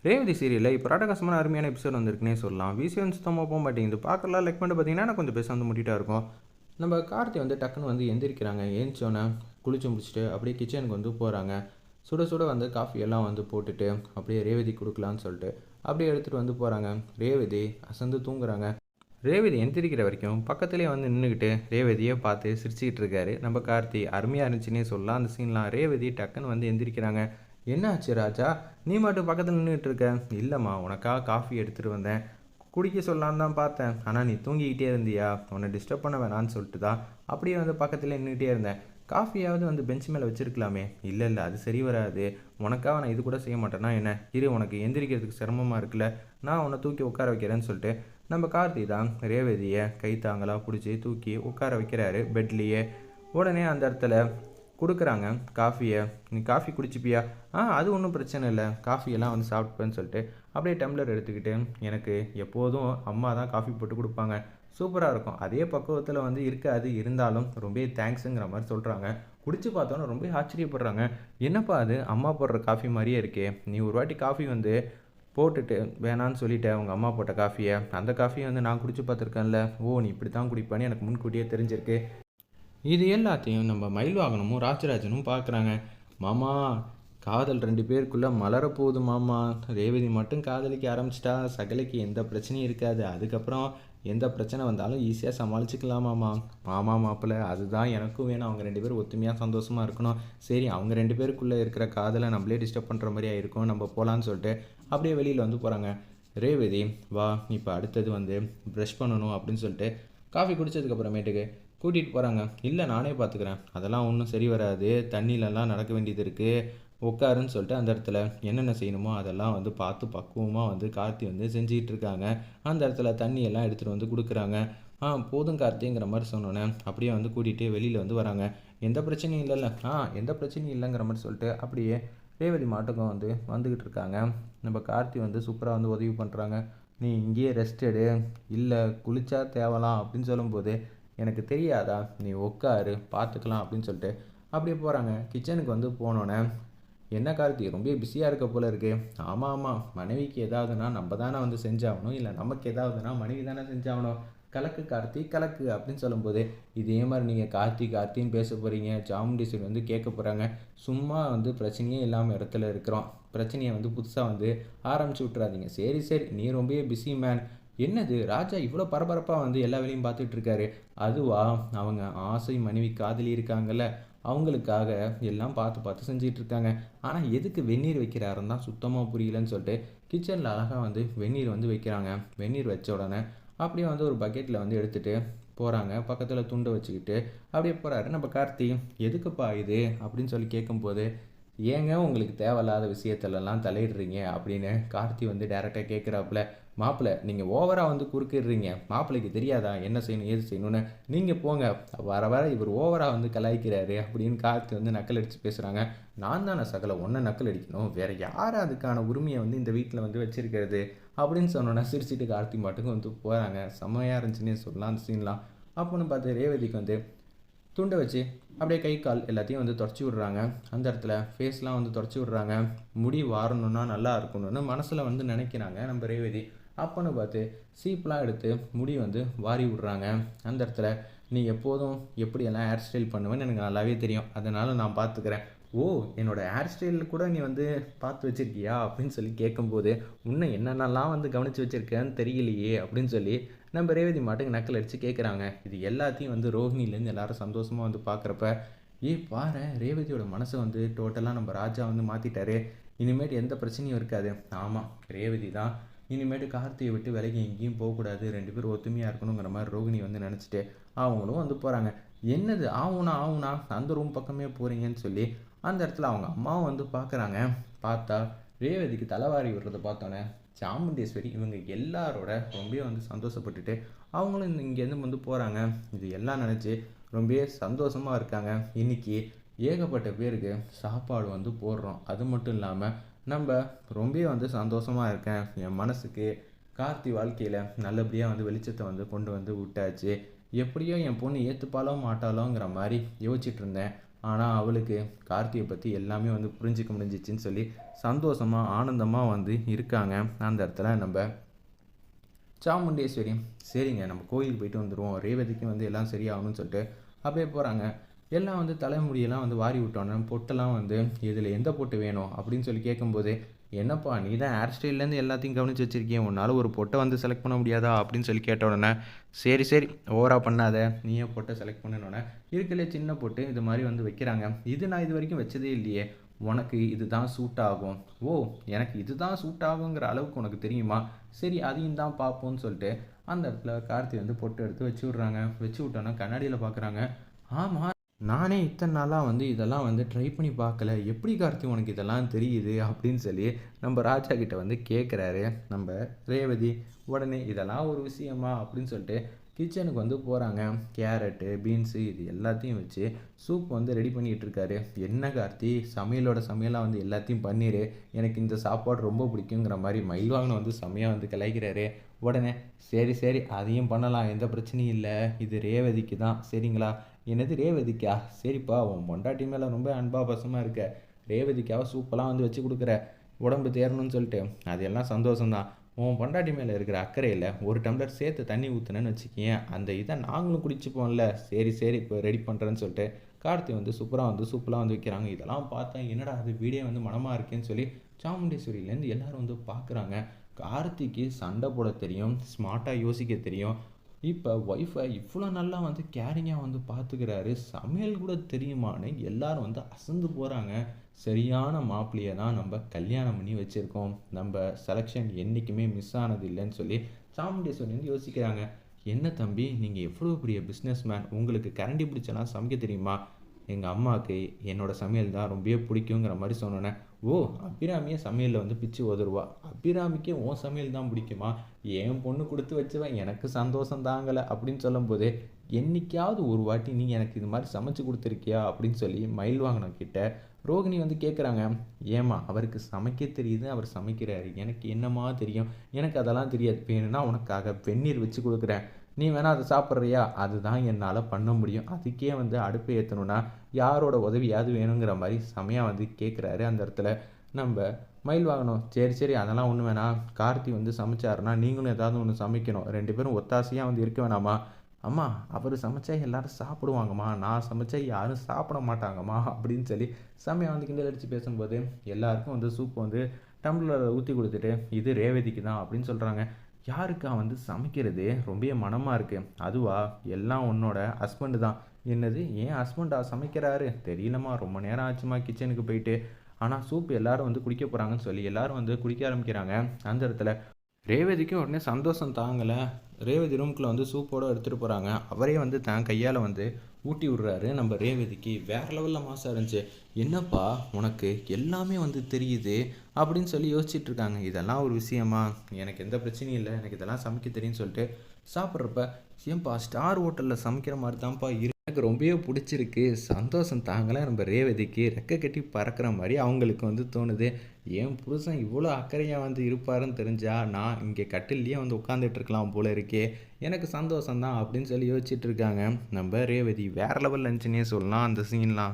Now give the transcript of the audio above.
ரேவதி சீரியலில் இப்போ ராட்டகாசமான அருமையான எபிசோட் வந்திருக்குன்னே சொல்லலாம். விசியம் சுத்தமாக போக மாட்டேங்குது. பார்க்கலாம் லைக் பண்ணிட்டு பார்த்தீங்கன்னா எனக்கு கொஞ்சம் பேச வந்து முட்டிட்டா இருக்கும். நம்ம கார்த்தி வந்து டக்குன்னு வந்து எந்திரிக்கிறாங்க. ஏந்திச்சோன்னே குளிச்சு முடிச்சுட்டு அப்படியே கிச்சனுக்கு வந்து போகிறாங்க. சுட சுட வந்து காஃபி எல்லாம் வந்து போட்டுட்டு அப்படியே ரேவதி கொடுக்கலான்னு சொல்லிட்டு அப்படியே எடுத்துகிட்டு வந்து போகிறாங்க. ரேவதி அசந்து தூங்குறாங்க. ரேவதி எந்திரிக்கிற வரைக்கும் பக்கத்துலேயே வந்து நின்றுக்கிட்டு ரேவதியை பார்த்து சிரிச்சுக்கிட்டு இருக்காரு நம்ம கார்த்தி. அருமையாக இருந்துச்சுன்னே சொல்லலாம் அந்த சீன்லாம். ரேவதி டக்குன்னு வந்து எந்திரிக்கிறாங்க. என்ன ஆச்சு ராஜா, நீ மட்டும் பக்கத்தில் நின்றுட்டு இருக்க? இல்லைம்மா, உனக்காக காஃபி எடுத்துகிட்டு வந்தேன், குடிக்க சொல்லலான்னு தான் பார்த்தேன், ஆனால் நீ தூங்கிக்கிட்டே இருந்தியா, உன்னை டிஸ்டர்ப் பண்ண வேணான்னு சொல்லிட்டு தான் அப்படியே வந்து பக்கத்தில் நின்றுக்கிட்டே இருந்தேன். காஃபியாவது வந்து பெஞ்ச் மேலே வச்சுருக்கலாமே. இல்லை இல்லை, அது சரி வராது, உனக்காக நான் இது கூட செய்ய மாட்டேன்னா என்ன, இரு உனக்கு எந்திரிக்கிறதுக்கு சிரமமாக இருக்குல்ல, நான் உன்னை தூக்கி உட்கார வைக்கிறேன்னு சொல்லிட்டு நம்ம கார்த்தி தான் ரேவதியை கைத்தாங்களாக பிடிச்சி தூக்கி உட்கார வைக்கிறாரு பெட்லேயே. உடனே அந்த இடத்துல கொடுக்குறாங்க காஃபியை. நீ காஃபி குடிச்சிப்பியா? அது ஒன்றும் பிரச்சனை இல்லை, காஃபியெல்லாம் வந்து சாப்பிட்பேன்னு சொல்லிட்டு அப்படியே டம்ளர் எடுத்துக்கிட்டு, எனக்கு எப்போதும் அம்மா தான் காஃபி போட்டு கொடுப்பாங்க, சூப்பராக இருக்கும், அதே பக்குவத்தில் வந்து இருக்காது, இருந்தாலும் ரொம்ப தேங்க்ஸுங்கிற மாதிரி சொல்கிறாங்க. குடிச்சு பார்த்தோன்னே ரொம்ப ஆச்சரியப்படுறாங்க. என்னப்பா அது அம்மா போடுற காஃபி மாதிரியே இருக்கே, நீ ஒரு வாட்டி காஃபி வந்து போட்டுட்டு வேணான்னு சொல்லிட்டேன் உங்கள் அம்மா போட்ட காஃபியை, அந்த காஃபியை வந்து நான் குடிச்சு பார்த்துருக்கேன்ல, ஓ நீ இப்படி தான் குடிப்பான்னு எனக்கு முன்கூட்டியே தெரிஞ்சிருக்கு. இது எல்லாத்தையும் நம்ம மயில்வாகனமும் ராஜராஜனும் பார்க்குறாங்க. மாமா, காதல் 2 பேருக்குள்ளே மலரப்போகுது மாமா, ரேவதி மட்டும் காதலிக்க ஆரம்பிச்சிட்டா சகலைக்கு எந்த பிரச்சனையும் இருக்காது, அதுக்கப்புறம் எந்த பிரச்சனை வந்தாலும் ஈஸியாக சமாளிச்சுக்கலாமாம்மா. மாமா மாப்பிள்ளை, அதுதான் எனக்கும் வேணும், அவங்க 2 பேரும் ஒத்துமையாக சந்தோஷமாக இருக்கணும். சரி, அவங்க 2 பேருக்குள்ளே இருக்கிற காதலை நம்மளே டிஸ்டர்ப் பண்ணுற மாதிரி ஆயிருக்கும், நம்ம போகலான்னு சொல்லிட்டு அப்படியே வெளியில் வந்து போகிறாங்க. ரேவதி, வா இப்போ அடுத்தது வந்து ப்ரஷ் பண்ணணும் அப்படின்னு சொல்லிட்டு காஃபி குடித்ததுக்கப்புறமேட்டுக்கு கூட்டிகிட்டு போகிறாங்க. இல்லை நானே பார்த்துக்கிறேன், அதெல்லாம் ஒன்றும் சரி வராது, தண்ணியிலலாம் நடக்க வேண்டியது இருக்குது, உட்காருன்னு சொல்லிட்டு அந்த இடத்துல என்னென்ன செய்யணுமோ அதெல்லாம் வந்து பார்த்து பக்குவமாக வந்து கார்த்தி வந்து செஞ்சுக்கிட்டு இருக்காங்க. அந்த இடத்துல தண்ணியெல்லாம் எடுத்துகிட்டு வந்து கொடுக்குறாங்க. போதும் கார்த்திங்கிற மாதிரி சொன்னோன்னே அப்படியே வந்து கூட்டிகிட்டு வெளியில் வந்து வராங்க. எந்த பிரச்சனையும் இல்லைல்ல, எந்த பிரச்சனையும் இல்லைங்கிற மாதிரி சொல்லிட்டு அப்படியே ரேவதி மாட்டுக்கும் வந்து வந்துக்கிட்டு இருக்காங்க. நம்ம கார்த்தி வந்து சூப்பராக வந்து உதவி பண்ணுறாங்க. நீ இங்கேயே ரெஸ்ட் எடு, இல்லை குளிச்சா தேவலாம் அப்படின்னு சொல்லும்போது, எனக்கு தெரியாதா, நீ உட்காரு பார்த்துக்கலாம் அப்படின்னு சொல்லிட்டு அப்படியே போகிறாங்க. கிச்சனுக்கு வந்து போனோன்னே, என்ன கார்த்தி ரொம்ப பிஸியாக இருக்க போல இருக்குது? ஆமாம் ஆமாம், மனைவிக்கு ஏதாவதுன்னா நம்ம தானே வந்து செஞ்சாகணும், இல்லை நமக்கு ஏதாவதுன்னா மனைவி தானே செஞ்சாகணும், கலக்கு கார்த்தி கலக்கு அப்படின்னு சொல்லும்போது, இதே மாதிரி நீங்கள் கார்த்தி கார்த்தின்னு பேச போகிறீங்க, சாமுண்டீஸ்வரி வந்து கேட்க போகிறாங்க, சும்மா வந்து பிரச்சனையே இல்லாமல் இடத்துல இருக்கிறோம், பிரச்சனையை வந்து புதுசாக வந்து ஆரம்பிச்சு விட்றாதீங்க. சரி சரி, நீ ரொம்ப பிஸி மேன். என்னது ராஜா இவ்வளோ பரபரப்பாக வந்து எல்லா வேலையும் பார்த்துட்டு இருக்காரு? அதுவா, அவங்க ஆசை மனைவி காதலி இருக்காங்கல்ல, அவங்களுக்காக எல்லாம் பார்த்து பார்த்து செஞ்சிட்டு இருக்காங்க. ஆனால் எதுக்கு வெந்நீர் வைக்கிறாருன்னு தான் சுத்தமாக புரியலன்னு சொல்லிட்டு கிச்சனில் அழகாக வந்து வெந்நீர் வந்து வைக்கிறாங்க. வெந்நீர் வச்ச உடனே அப்படியே வந்து ஒரு பக்கெட்டில் வந்து எடுத்துகிட்டு போகிறாங்க. பக்கத்தில் துண்டை வச்சுக்கிட்டு அப்படியே போகிறாரு நம்ம கார்த்தி. எதுக்குப்பா இது அப்படின்னு சொல்லி கேட்கும்போது, ஏங்க உங்களுக்கு தேவையில்லாத விஷயத்துலலாம் தலையிடுறீங்க அப்படின்னு கார்த்தி வந்து டேரெக்டாக கேட்குறாப்புல. மாப்பிள்ளை, நீங்கள் ஓவராக வந்து குறுக்கிடுறீங்க, மாப்பிள்ளைக்கு தெரியாதா என்ன செய்யணும் ஏது செய்யணும்னு, நீங்கள் போங்க, வர வர இவர் ஓவராக வந்து கலாய்க்கிறாரு அப்படின்னு கார்த்தி வந்து நக்கல் அடித்து பேசுகிறாங்க. நான் தானே சகல ஒன்றை நக்கல் அடிக்கணும், வேறு யார் அதுக்கான உரிமையை வந்து இந்த வீட்டில் வந்து வச்சுருக்கிறது அப்படின்னு சொன்னோன்னா சிரிச்சிட்டு கார்த்தி மாட்டுக்கு வந்து போகிறாங்க. செம்மையாக இருந்துச்சுன்னே சொல்லலாம் அந்த சீன்லாம். அப்போன்னு பார்த்து ரேவதிக்கு வந்து துண்டை வச்சு அப்படியே கை கால் எல்லாத்தையும் வந்து தொடச்சி விட்றாங்க. அந்த இடத்துல ஃபேஸ்லாம் வந்து தொடச்சி விட்றாங்க. முடி வாரணுன்னா நல்லா இருக்கணும்னு மனசில் வந்து நினைக்கிறாங்க நம்ம ரேவதி. அப்போன்னு பார்த்து சீப்லாம் எடுத்து முடி வந்து வாரி விட்றாங்க. அந்த இடத்துல, நீ எப்போதும் எப்படியெல்லாம் ஹேர் ஸ்டைல் பண்ணுவேன்னு எனக்கு நல்லாவே தெரியும், அதனால் நான் பார்த்துக்கிறேன். ஓ, என்னோடய ஹேர் ஸ்டைலில் கூட நீ வந்து பார்த்து வச்சுருக்கியா அப்படின்னு சொல்லி கேட்கும்போது, இன்னும் என்னென்னலாம் வந்து கவனித்து வச்சுருக்கேன்னு தெரியலையே அப்படின்னு சொல்லி நம்ம ரேவதி மாட்டுக்கு நக்கல் அடித்து கேட்குறாங்க. இது எல்லாத்தையும் வந்து ரோஹிணிலேருந்து எல்லாரும் சந்தோஷமாக வந்து பார்க்குறப்ப, பாரு ரேவதியோட மனசை வந்து டோட்டலாக நம்ம ராஜா வந்து மாற்றிட்டாரு, இனிமேட்டு எந்த பிரச்சனையும் இருக்காது. ஆமாம், ரேவதி தான் இனிமேட்டு கார்த்தியை விட்டு விலகி எங்கேயும் போகக்கூடாது, 2 பேரும் ஒத்துமையாக இருக்கணுங்கிற மாதிரி ரோகிணி வந்து நினச்சிட்டு அவங்களும் வந்து போகிறாங்க. என்னது ஆவுனா அந்த ரூம் பக்கமே போகிறீங்கன்னு சொல்லி அந்த இடத்துல அவங்க அம்மாவும் வந்து பார்க்குறாங்க. பார்த்தா ரேவதிக்கு தலைவாரி விடுறதை பார்த்தோன்னே சாமுண்டீஸ்வரி இவங்க எல்லாரோட ரொம்ப வந்து சந்தோஷப்பட்டுட்டு அவங்களும் இங்கேருந்து வந்து போகிறாங்க. இது எல்லாம் நினச்சி ரொம்ப சந்தோஷமாக இருக்காங்க. இன்றைக்கி ஏகப்பட்ட பேருக்கு சாப்பாடு வந்து போடுறோம், அது மட்டும் இல்லாமல் நம்ம ரொம்ப வந்து சந்தோஷமாக இருக்கேன், என் மனசுக்கு கார்த்தி வாழ்க்கையில் நல்லபடியாக வந்து வெளிச்சத்தை வந்து கொண்டு வந்து விட்டாச்சு, எப்படியோ என் பொண்ணு ஏற்றுப்பாலோ மாட்டாலோங்கிற மாதிரி யோசிச்சுட்டு இருந்தேன். ஆனால் அவளுக்கு கார்த்தியை பற்றி எல்லாமே வந்து புரிஞ்சிக்க முடிஞ்சிச்சின்னு சொல்லி சந்தோஷமாக ஆனந்தமாக வந்து இருக்காங்க. அந்த இடத்துல நம்ம சாமுண்டேஸ்வரி சரிங்க நம்ம கோயிலுக்கு போயிட்டு வந்துடுவோம், ரேவதிக்கும் வந்து எல்லாம் சரியாகணும்னு சொல்லிட்டு அப்படியே போகிறாங்க. எல்லாம் வந்து தலைமுடியெல்லாம் வந்து வாரி விட்டோன்னே பொட்டெல்லாம் வந்து இதில் எந்த பொட்டு வேணும் அப்படின்னு சொல்லி கேட்கும்போது, என்னப்பா நீ தான் ஹேர் ஸ்டைல்லேருந்து எல்லாத்தையும் கவனித்து வச்சுருக்கேன், உன்னால் ஒரு பொட்டை வந்து செலக்ட் பண்ண முடியாதா அப்படின்னு சொல்லி கேட்ட உடனே, சரி சரி ஓவராக பண்ணாத, நீயே பொட்டை செலக்ட் பண்ணனோடனே இருக்கலே சின்ன பொட்டு இது மாதிரி வந்து வைக்கிறாங்க. இது நான் இது வரைக்கும் வச்சதே இல்லையே, உனக்கு இது தான் சூட் ஆகும். ஓ எனக்கு இது தான் சூட் ஆகுங்கிற அளவுக்கு உனக்கு தெரியுமா, சரி அதையும் தான் பார்ப்போம்னு சொல்லிட்டு அந்த இடத்துல கார்த்தி வந்து பொட்டு எடுத்து வச்சு விட்றாங்க. வச்சு விட்டோன்னா கண்ணாடியில் பார்க்குறாங்க. ஆமாம், நானே இத்தனை நாளாக வந்து இதெல்லாம் வந்து ட்ரை பண்ணி பார்க்கல, எப்படி கார்த்தி உனக்கு இதெல்லாம் தெரியுது அப்படின்னு சொல்லி நம்ம ராஜா கிட்ட வந்து கேட்குறாரு நம்ம ரேவதி. உடனே இதெல்லாம் ஒரு விஷயமா அப்படின்னு சொல்லிட்டு கிச்சனுக்கு வந்து போகிறாங்க. கேரட்டு பீன்ஸு இது எல்லாத்தையும் வச்சு சூப் வந்து ரெடி பண்ணிகிட்டு இருக்காரு. என்ன கார்த்தி சமையலோட சமையலாக வந்து எல்லாத்தையும் பண்ணிடு, எனக்கு இந்த சாப்பாடு ரொம்ப பிடிக்குங்கிற மாதிரி மயில்வாகனம் வந்து செம்மையாக வந்து கலாய்க்கிறாரு. உடனே சரி சரி அதையும் பண்ணலாம், எந்த பிரச்சனையும் இல்லை, இது ரேவதிக்கு தான் சரிங்களா. என்னது ரேவதிக்கா, சரிப்பா உன் பொண்டாட்டி மேலே ரொம்ப அன்பா பசமாக இருக்க, ரேவதிக்காக சூப்பெல்லாம் வந்து வச்சு கொடுக்குற உடம்பு தேரணும்னு சொல்லிட்டு அது எல்லாம் சந்தோஷம்தான். உன் பொண்டாட்டி மேலே இருக்கிற அக்கறையில் ஒரு டம்ளர் சேர்த்து தண்ணி ஊற்றுனேன்னு வச்சுக்கியேன், அந்த இதை நாங்களும் குடிச்சுப்போம்ல. சரி சரி இப்போ ரெடி பண்ணுறேன்னு சொல்லிட்டு கார்த்தி வந்து சூப்பராக வந்து சூப்பராக வந்து வைக்கிறாங்க. இதெல்லாம் பார்த்தா என்னடா அது வீடே வந்து மனமாக இருக்கேன்னு சொல்லி சாமுண்டேஸ்வரியிலேருந்து எல்லோரும் வந்து பார்க்குறாங்க. கார்த்திக்கு சண்டை போட தெரியும், ஸ்மார்ட்டாக யோசிக்க தெரியும், இப்போ ஒய்ஃபை இவ்வளோ நல்லா வந்து கேரிங்காக வந்து பார்த்துக்கிறாரு, சமையல் கூட தெரியுமான்னு எல்லாரும் வந்து அசந்து போகிறாங்க. சரியான மாப்பிள்ளையை தான் நம்ம கல்யாணம் பண்ணி வச்சுருக்கோம், நம்ம செலெக்ஷன் என்றைக்குமே மிஸ் ஆனது இல்லைன்னு சொல்லி சாமுண்டேஸ்வரி வந்து யோசிக்கிறாங்க. என்ன தம்பி நீங்கள் எவ்வளோ பெரிய பிஸ்னஸ் மேன், உங்களுக்கு கரண்டி பிடிச்சலாம் சமைக்க தெரியுமா, எங்கள் அம்மாவுக்கு என்னோடய சமையல் தான் ரொம்பவே பிடிக்குங்கிற மாதிரி சொன்னோன்னே, ஓ அபிராமியே சமையலில் வந்து பிச்சு உதருவா, அபிராமிக்கே உன் சமையல் தான் பிடிக்குமா, என் பொண்ணு கொடுத்து வச்சுவேன் எனக்கு சந்தோஷம் தாங்கலை அப்படின்னு சொல்லும்போது, என்றைக்காவது ஒரு வாட்டி நீங்கள் எனக்கு இது மாதிரி சமைச்சு கொடுத்துருக்கியா அப்படின்னு சொல்லி மயில் வாங்கின கிட்ட ரோகிணி வந்து கேட்குறாங்க. ஏமா அவருக்கு சமைக்க தெரியுது, அவர் சமைக்கிறாரு, எனக்கு என்னமா தெரியும், எனக்கு அதெல்லாம் தெரியாது, வேணும்னா உனக்காக வெந்நீர் வச்சு கொடுக்குறேன், நீ வேணால் அதை சாப்பிட்றியா, அதுதான் என்னால் பண்ண முடியும், அதுக்கே வந்து அடுப்பை ஏற்றணுன்னா யாரோட உதவியாவது வேணுங்கிற மாதிரி செமையாக வந்து கேட்குறாரு. அந்த இடத்துல நம்ம மயில் வாங்கணும். சரி சரி அதெல்லாம் ஒன்று வேணாம், கார்த்தி வந்து சமைச்சாருன்னா நீங்களும் ஏதாவது ஒன்று சமைக்கணும், 2 பேரும் ஒத்தாசையாக வந்து இருக்க வேணாமா, அம்மா அவர் சமைச்சா எல்லாரும் சாப்பிடுவாங்கம்மா, நான் சமைச்சா யாரும் சாப்பிட மாட்டாங்கம்மா அப்படின்னு சொல்லி செம்மையாக வந்து கிண்டல் அடித்து பேசும்போது எல்லாருக்கும் வந்து சூப் வந்து டம்ளரில் ஊற்றி கொடுத்துட்டு இது ரேவதிக்கு தான் அப்படின்னு சொல்கிறாங்க. யாருக்கா வந்து சமைக்கிறது ரொம்ப மனமாக இருக்குது, அதுவா, எல்லாம் உன்னோட ஹஸ்பண்டு தான். என்னது ஏன் ஹஸ்பண்டா சமைக்கிறாரு தெரியலம்மா, ரொம்ப நேரம் ஆச்சுமா கிச்சனுக்கு போயிட்டு, ஆனால் சூப் எல்லாரும் வந்து குடிக்க போகிறாங்கன்னு சொல்லி எல்லாரும் வந்து குடிக்க ஆரம்பிக்கிறாங்க. அந்த இடத்துல ரேவதிக்கும் உடனே சந்தோஷம் தாங்கலை. ரேவதி ரூம்குள்ளே வந்து சூப்போடு எடுத்துகிட்டு போகிறாங்க. அவரே வந்து தான் கையால் வந்து ஊட்டி விட்றாரு நம்ம ரேவதிக்கு. வேறு லெவலில் மாசாக இருந்துச்சு. என்னப்பா உனக்கு எல்லாமே வந்து தெரியுது அப்படின்னு சொல்லி யோசிச்சுட்டு இருக்காங்க. இதெல்லாம் ஒரு விஷயமா, எனக்கு எந்த பிரச்சனையும் இல்லை, எனக்கு இதெல்லாம் சமைக்க தெரியும்னு சொல்லிட்டு சாப்பிட்றப்ப, ஏன்பா ஸ்டார் ஹோட்டலில் சமைக்கிற மாதிரி தான்ப்பா எனக்கு ரொம்பவே பிடிச்சிருக்கு, சந்தோஷம் தாங்கலை. நம்ம ரேவதிக்கு ரெக்கை கட்டி பறக்கிற மாதிரி அவங்களுக்கு வந்து தோணுது. என் புருஷன் இவ்வளோ அக்கறையாக வந்து இருப்பாருன்னு தெரிஞ்சா நான் இங்கே கட்டில்லையே வந்து உட்காந்துட்டு இருக்கலாம் போல இருக்கே, எனக்கு சந்தோஷம்தான் அப்படின்னு சொல்லி யோசிச்சுட்டு இருக்காங்க நம்ம ரேவதி. வேறு லெவலில் இருந்துச்சுன்னே சொல்லலாம் அந்த சீன்லாம்.